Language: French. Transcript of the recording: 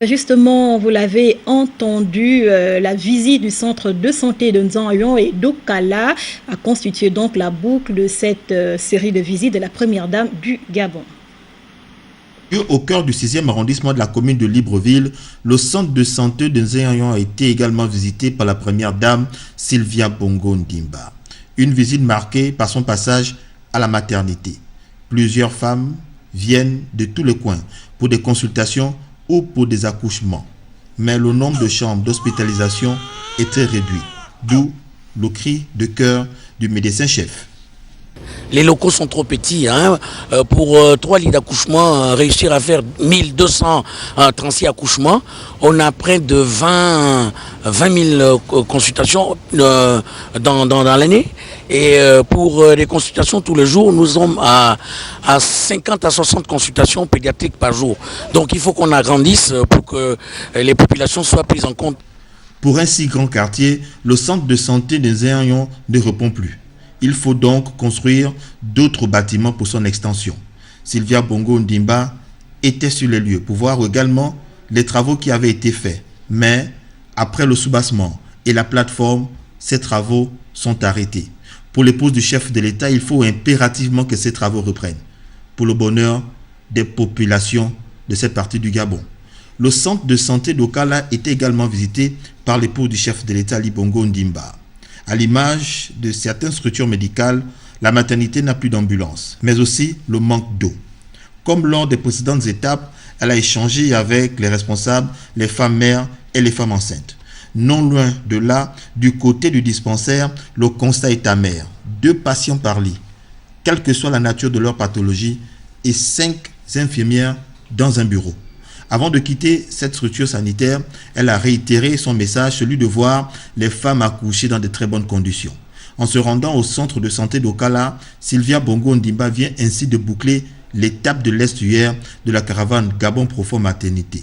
Justement, vous l'avez entendu, la visite du centre de santé de Nzanyon et d'Okala a constitué donc la boucle de cette série de visites de la première dame du Gabon. Au cœur du 6e arrondissement de la commune de Libreville, le centre de santé de Nzanyon a été également visité par la première dame Sylvia Bongo Ndimba. Une visite marquée par son passage à la maternité. Plusieurs femmes viennent de tous les coins pour des consultations ou pour des accouchements. Mais le nombre de chambres d'hospitalisation est très réduit, d'où le cri de cœur du médecin-chef. Les locaux sont trop petits. Pour 3 lits d'accouchement, réussir à faire 1236 accouchements, on a près de 20 000 consultations dans l'année. Et pour les consultations tous les jours, nous sommes à 50 à 60 consultations pédiatriques par jour. Donc il faut qu'on agrandisse pour que les populations soient prises en compte. Pour un si grand quartier, le centre de santé de Nzanyon ne répond plus. Il faut donc construire d'autres bâtiments pour son extension. Sylvia Bongo Ndimba était sur les lieux pour voir également les travaux qui avaient été faits. Mais après le soubassement et la plateforme, ces travaux sont arrêtés. Pour l'épouse du chef de l'État, il faut impérativement que ces travaux reprennent pour le bonheur des populations de cette partie du Gabon. Le centre de santé d'Okala était également visité par l'épouse du chef de l'État, Ali Bongo Ndimba. À l'image de certaines structures médicales, la maternité n'a plus d'ambulance, mais aussi le manque d'eau. Comme lors des précédentes étapes, elle a échangé avec les responsables, les femmes mères et les femmes enceintes. Non loin de là, du côté du dispensaire, le constat est amer. 2 patients par lit, quelle que soit la nature de leur pathologie, et 5 infirmières dans un bureau. Avant de quitter cette structure sanitaire, elle a réitéré son message, celui de voir les femmes accoucher dans de très bonnes conditions. En se rendant au centre de santé d'Okala, Sylvia Bongo Ndimba vient ainsi de boucler l'étape de l'estuaire de la caravane Gabon Profond Maternité.